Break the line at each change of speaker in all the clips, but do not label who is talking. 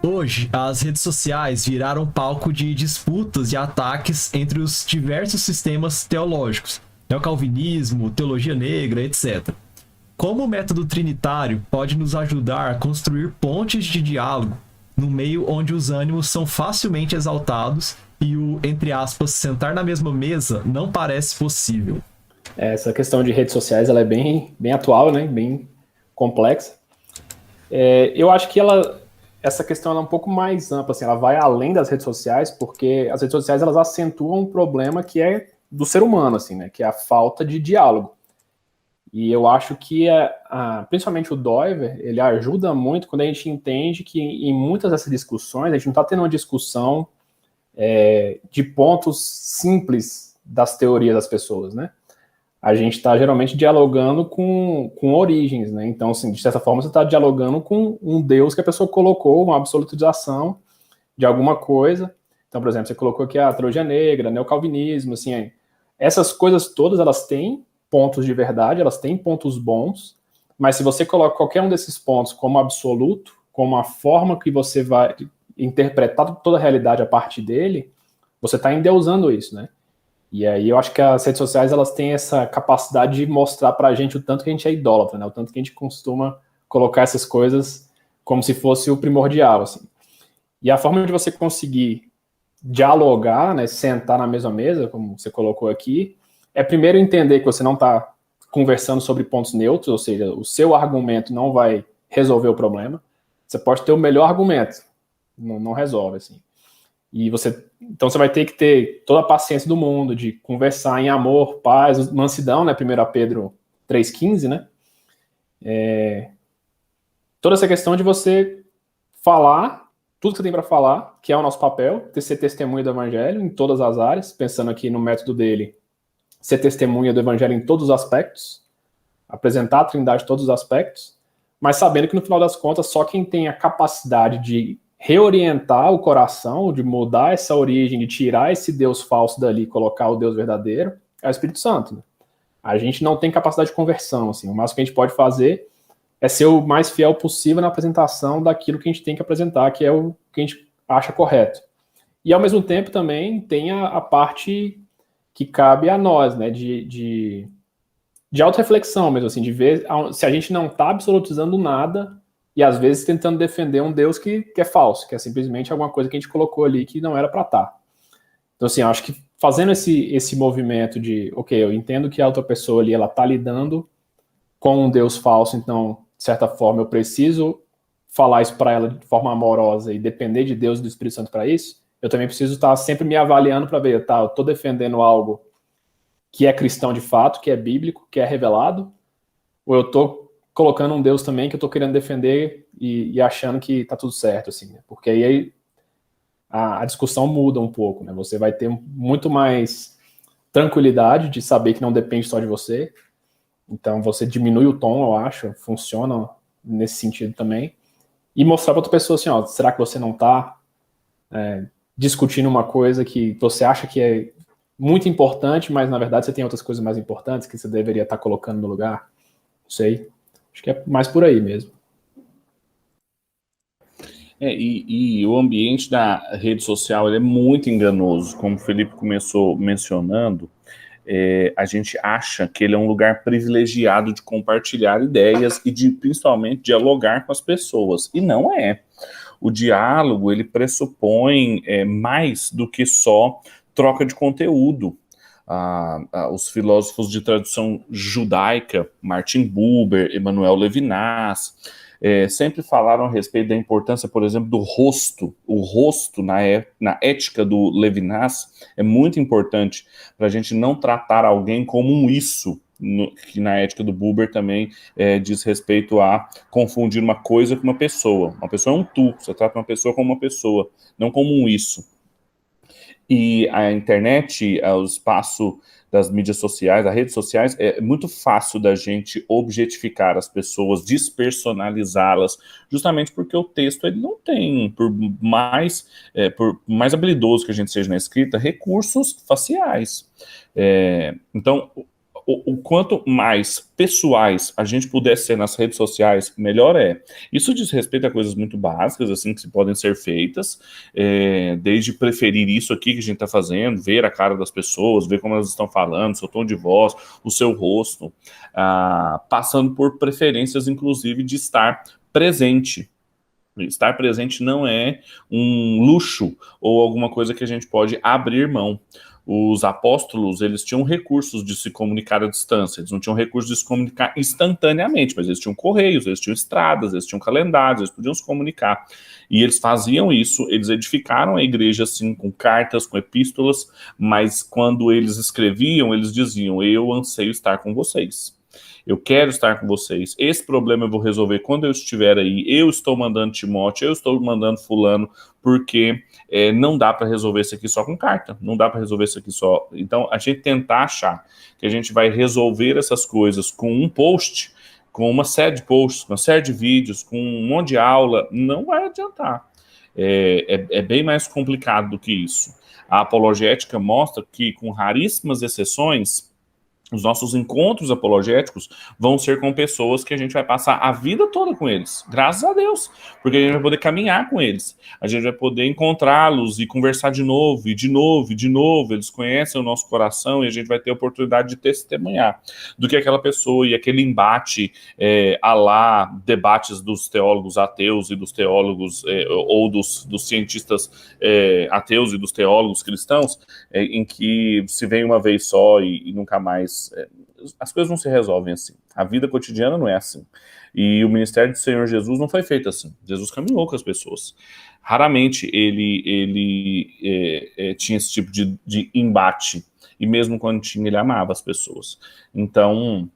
Hoje, as redes sociais viraram palco de disputas e ataques entre os diversos sistemas teológicos, neocalvinismo, teologia negra, etc. Como o método trinitário pode nos ajudar a construir pontes de diálogo no meio onde os ânimos são facilmente exaltados e o, entre aspas, sentar na mesma mesa não parece possível?
Essa questão de redes sociais ela é bem atual, né? Bem complexa. Eu acho que essa questão ela é um pouco mais ampla, assim, ela vai além das redes sociais, porque as redes sociais elas acentuam um problema que é do ser humano, assim, né? Que é a falta de diálogo. E eu acho que, principalmente o Doiver, ele ajuda muito quando a gente entende que em muitas dessas discussões, a gente não está tendo uma discussão de pontos simples das teorias das pessoas, né? A gente está geralmente dialogando com origens, né? Então, assim, de certa forma, você está dialogando com um Deus que a pessoa colocou, uma absolutização de alguma coisa. Então, por exemplo, você colocou aqui a teologia negra, neocalvinismo, assim, essas coisas todas, elas têm pontos de verdade, elas têm pontos bons, mas se você coloca qualquer um desses pontos como absoluto, como a forma que você vai interpretar toda a realidade a partir dele, você está endeusando isso, né? E aí eu acho que as redes sociais elas têm essa capacidade de mostrar para a gente o tanto que a gente é idólatra, né? O tanto que a gente costuma colocar essas coisas como se fosse o primordial, assim. E a forma de você conseguir dialogar, né, sentar na mesma mesa, como você colocou aqui, é primeiro entender que você não está conversando sobre pontos neutros, ou seja, o seu argumento não vai resolver o problema. Você pode ter o melhor argumento, não resolve, assim. Então você vai ter que ter toda a paciência do mundo de conversar em amor, paz, mansidão, né? 1 Pedro 3,15, né? Toda essa questão de você falar tudo que você tem para falar, que é o nosso papel, ser testemunha do evangelho em todas as áreas, pensando aqui no método dele, ser testemunha do evangelho em todos os aspectos, apresentar a Trindade em todos os aspectos, mas sabendo que no final das contas só quem tem a capacidade de reorientar o coração, de mudar essa origem, de tirar esse Deus falso dali e colocar o Deus verdadeiro, é o Espírito Santo. Né? A gente não tem capacidade de conversão, assim, o máximo que a gente pode fazer é ser o mais fiel possível na apresentação daquilo que a gente tem que apresentar, que é o que a gente acha correto. E, ao mesmo tempo, também tem a parte que cabe a nós, né, de autorreflexão mesmo, assim, de ver se a gente não está absolutizando nada e, às vezes, tentando defender um Deus que é falso, que é simplesmente alguma coisa que a gente colocou ali que não era para estar. Então, assim, eu acho que fazendo esse movimento de, ok, eu entendo que a outra pessoa ali, ela está lidando com um Deus falso, então, de certa forma, eu preciso falar isso para ela de forma amorosa e depender de Deus e do Espírito Santo para isso, eu também preciso estar sempre me avaliando para ver, tá, eu estou defendendo algo que é cristão de fato, que é bíblico, que é revelado, ou eu estou colocando um Deus também que eu estou querendo defender e achando que está tudo certo, assim, né? Porque aí a discussão muda um pouco, né? Você vai ter muito mais tranquilidade de saber que não depende só de você. Então você diminui o tom, eu acho, funciona nesse sentido também. E mostrar para outra pessoa assim, ó, será que você não está discutindo uma coisa que você acha que é muito importante, mas na verdade você tem outras coisas mais importantes que você deveria estar colocando no lugar? Não sei. Acho que é mais por aí mesmo.
E o ambiente da rede social ele é muito enganoso, como o Felipe começou mencionando. A gente acha que ele é um lugar privilegiado de compartilhar ideias e de, principalmente, dialogar com as pessoas. E não é. O diálogo, ele pressupõe mais do que só troca de conteúdo. Os filósofos de tradição judaica, Martin Buber, Emmanuel Levinas, sempre falaram a respeito da importância, por exemplo, do rosto. O rosto, na ética do Levinas, é muito importante para a gente não tratar alguém como um isso, que na ética do Buber também diz respeito a confundir uma coisa com uma pessoa. Uma pessoa é um tu, você trata uma pessoa como uma pessoa, não como um isso. E a internet, o espaço das mídias sociais, das redes sociais, é muito fácil da gente objetificar as pessoas, despersonalizá-las, justamente porque o texto ele não tem, por mais habilidoso que a gente seja na escrita, recursos faciais. Então, o quanto mais pessoais a gente puder ser nas redes sociais, melhor é. Isso diz respeito a coisas muito básicas, assim, que podem ser feitas, desde preferir isso aqui que a gente está fazendo, ver a cara das pessoas, ver como elas estão falando, seu tom de voz, o seu rosto, passando por preferências, inclusive, de estar presente. Estar presente não é um luxo ou alguma coisa que a gente pode abrir mão. Os apóstolos, eles tinham recursos de se comunicar à distância, eles não tinham recursos de se comunicar instantaneamente, mas eles tinham correios, eles tinham estradas, eles tinham calendários, eles podiam se comunicar. E eles faziam isso, eles edificaram a igreja, assim, com cartas, com epístolas, mas quando eles escreviam, eles diziam, eu anseio estar com vocês. Eu quero estar com vocês. Esse problema eu vou resolver quando eu estiver aí. Eu estou mandando Timóteo, eu estou mandando fulano, porque não dá para resolver isso aqui só com carta. Não dá para resolver isso aqui só. Então, a gente tentar achar que a gente vai resolver essas coisas com um post, com uma série de posts, uma série de vídeos, com um monte de aula, não vai adiantar. É bem mais complicado do que isso. A apologética mostra que, com raríssimas exceções, os nossos encontros apologéticos vão ser com pessoas que a gente vai passar a vida toda com eles, graças a Deus, porque a gente vai poder caminhar com eles, a gente vai poder encontrá-los e conversar de novo, e de novo, e de novo, eles conhecem o nosso coração e a gente vai ter a oportunidade de testemunhar, do que aquela pessoa e aquele embate debates dos teólogos ateus e dos teólogos, ou dos cientistas ateus e dos teólogos cristãos, em que se vem uma vez só e nunca mais. As coisas não se resolvem assim. A vida cotidiana não é assim. E o ministério do Senhor Jesus não foi feito assim. Jesus caminhou com as pessoas. Raramente ele tinha esse tipo de embate. E mesmo quando tinha, ele amava as pessoas. Então,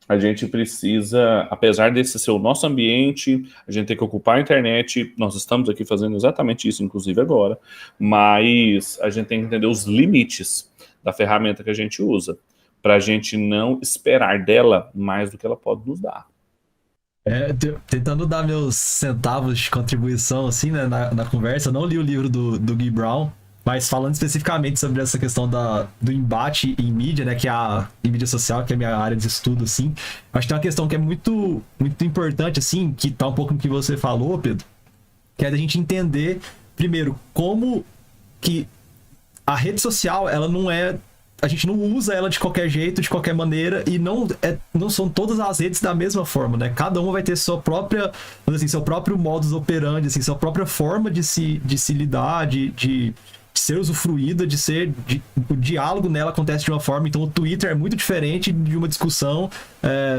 a gente precisa, apesar desse ser o nosso ambiente, a gente tem que ocupar a internet. Nós estamos aqui fazendo exatamente isso, inclusive agora. Mas a gente tem que entender os limites da ferramenta que a gente usa, para a gente não esperar dela mais do que ela pode nos dar.
Tentando dar meus centavos de contribuição, assim, né, na conversa, eu não li o livro do Guy Brown, mas falando especificamente sobre essa questão do embate em mídia, né, em mídia social, que é a minha área de estudo, assim, acho que tem uma questão que é muito, muito importante, assim, que tá um pouco no que você falou, Pedro, que é da gente entender, primeiro, como que a rede social, ela não é... A gente não usa ela de qualquer jeito, de qualquer maneira, e não são todas as redes da mesma forma, né? Cada uma vai ter sua própria, assim, seu próprio modus operandi, assim, sua própria forma de se lidar, de ser usufruída, o diálogo nela acontece de uma forma. Então o Twitter é muito diferente de uma discussão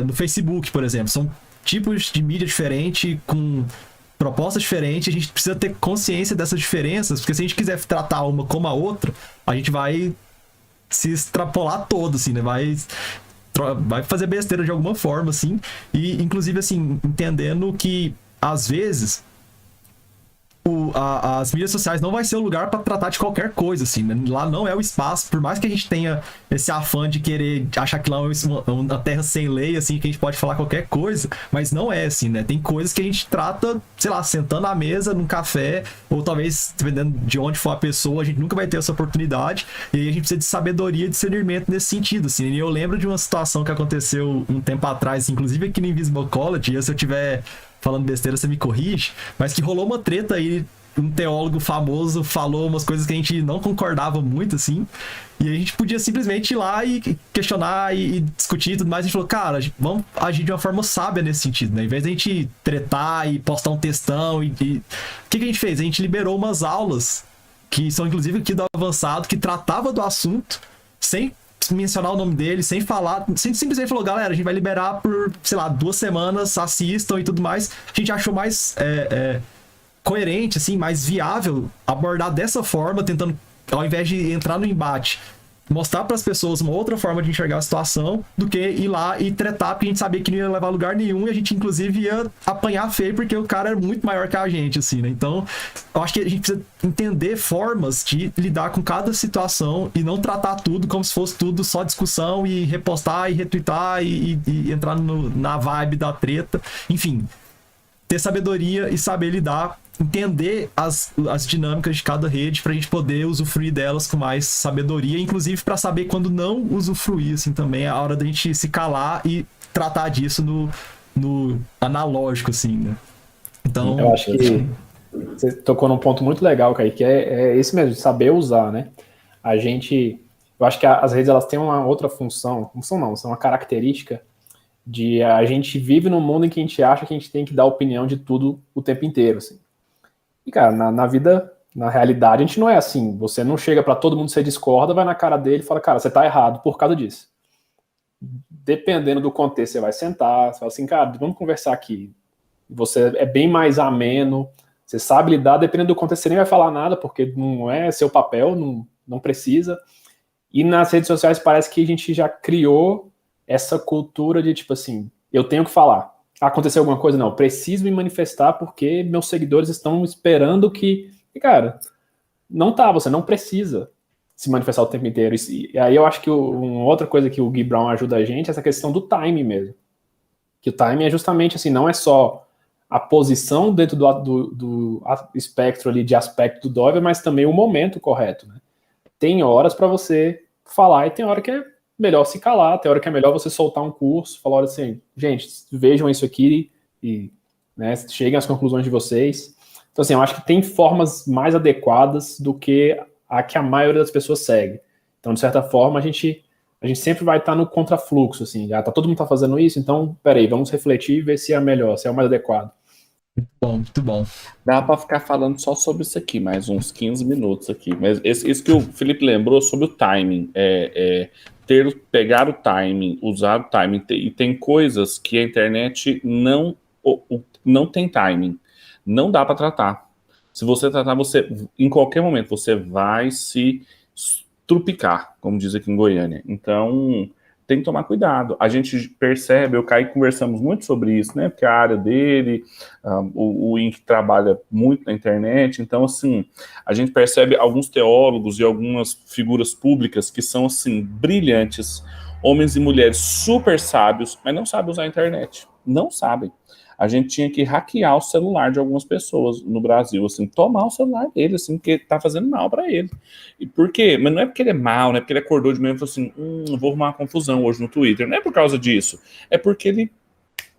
no Facebook, por exemplo. São tipos de mídia diferentes, com propostas diferentes. A gente precisa ter consciência dessas diferenças, porque se a gente quiser tratar uma como a outra, a gente vai se extrapolar todo, assim, né? Vai fazer besteira de alguma forma, assim. E, inclusive, assim, entendendo que, às vezes, as mídias sociais não vai ser o lugar para tratar de qualquer coisa, assim, né? Lá não é o espaço, por mais que a gente tenha esse afã de querer achar que lá é uma terra sem lei, assim, que a gente pode falar qualquer coisa, mas não é assim, né? Tem coisas que a gente trata, sei lá, sentando à mesa, num café, ou talvez, dependendo de onde for a pessoa, a gente nunca vai ter essa oportunidade, e aí a gente precisa de sabedoria e discernimento nesse sentido, assim. E eu lembro de uma situação que aconteceu um tempo atrás, inclusive aqui no Invisible College, e se eu tiver falando besteira, você me corrige, mas que rolou uma treta aí, um teólogo famoso falou umas coisas que a gente não concordava muito, assim, e a gente podia simplesmente ir lá e questionar e discutir e tudo mais. A gente falou, cara, vamos agir de uma forma sábia nesse sentido, né? Em vez de a gente tretar e postar um textão o que a gente fez? A gente liberou umas aulas, que são inclusive aqui do avançado, que tratava do assunto, sem mencionar o nome dele, sem falar, simplesmente falou, galera, a gente vai liberar por, sei lá, 2 semanas, assistam e tudo mais. A gente achou mais coerente, assim, mais viável abordar dessa forma, tentando, ao invés de entrar no embate, mostrar para as pessoas uma outra forma de enxergar a situação, do que ir lá e tretar, porque a gente sabia que não ia levar a lugar nenhum, e a gente inclusive ia apanhar feio, porque o cara era muito maior que a gente, assim, né? Então, eu acho que a gente precisa entender formas de lidar com cada situação e não tratar tudo como se fosse tudo só discussão e repostar e retweetar e entrar na vibe da treta. Enfim, ter sabedoria e saber lidar entender as dinâmicas de cada rede pra gente poder usufruir delas com mais sabedoria, inclusive para saber quando não usufruir, assim, também é a hora da gente se calar e tratar disso no analógico, assim, né? Então,
eu acho que você tocou num ponto muito legal, Kaique, que é esse mesmo, de saber usar, né? Eu acho que as redes, elas têm uma outra função não, são uma característica de a gente vive num mundo em que a gente acha que a gente tem que dar opinião de tudo o tempo inteiro, assim. E, cara, na vida, na realidade, a gente não é assim. Você não chega para todo mundo, você discorda, vai na cara dele e fala, cara, você tá errado por causa disso. Dependendo do contexto, você vai sentar, você fala assim, cara, vamos conversar aqui. Você é bem mais ameno, você sabe lidar, dependendo do contexto, você nem vai falar nada, porque não é seu papel, não precisa. E nas redes sociais parece que a gente já criou essa cultura de, tipo assim, eu tenho que falar. Aconteceu alguma coisa? Não, preciso me manifestar porque meus seguidores estão esperando que... E, cara, você não precisa se manifestar o tempo inteiro. E aí eu acho que uma outra coisa que o Gui Brown ajuda a gente é essa questão do timing mesmo. Que o timing é justamente assim, não é só a posição dentro do espectro ali de aspecto do Dover, mas também o momento correto, né? Tem horas para você falar e tem hora que é melhor se calar, tem hora que é melhor você soltar um curso, falar assim, gente, vejam isso aqui e, né, cheguem às conclusões de vocês. Então, assim, eu acho que tem formas mais adequadas do que a maioria das pessoas segue. Então, de certa forma, a gente sempre vai estar no contrafluxo, assim, já todo mundo tá fazendo isso, então, peraí, vamos refletir e ver se é melhor, se é o mais adequado.
bom, muito bom.
Dá para ficar falando só sobre isso aqui, mais uns 15 minutos aqui. Mas isso que o Felipe lembrou sobre o timing, pegar o timing, usar o timing. E tem coisas que a internet não tem timing. Não dá para tratar. Se você tratar, em qualquer momento, você vai se trupicar, como diz aqui em Goiânia. Então, tem que tomar cuidado. A gente percebe, eu e o Kaique conversamos muito sobre isso, né? Porque a área dele, o Ink trabalha muito na internet, então, assim, a gente percebe alguns teólogos e algumas figuras públicas que são, assim, brilhantes, homens e mulheres super sábios, mas não sabem usar a internet. Não sabem. A gente tinha que hackear o celular de algumas pessoas no Brasil, assim, tomar o celular dele, assim, porque tá fazendo mal para ele. E por quê? Mas não é porque ele é mal, não é porque ele acordou de manhã e falou assim, vou arrumar uma confusão hoje no Twitter. Não é por causa disso. É porque ele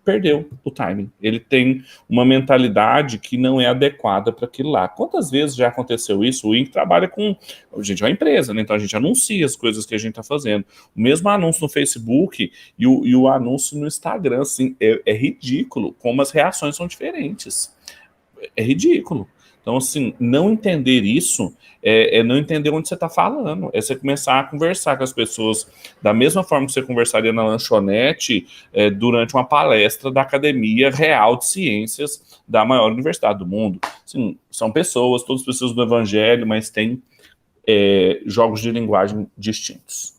perdeu o timing. Ele tem uma mentalidade que não é adequada para aquilo lá. Quantas vezes já aconteceu isso? O Ink trabalha com... A gente é uma empresa, né? Então a gente anuncia as coisas que a gente está fazendo. O mesmo anúncio no Facebook e o anúncio no Instagram, assim, é ridículo como as reações são diferentes. É ridículo. Então, assim, não entender isso é não entender onde você está falando. É você começar a conversar com as pessoas da mesma forma que você conversaria na lanchonete durante uma palestra da Academia Real de Ciências da maior universidade do mundo. Assim, são pessoas, todas pessoas do Evangelho, mas têm jogos de linguagem distintos.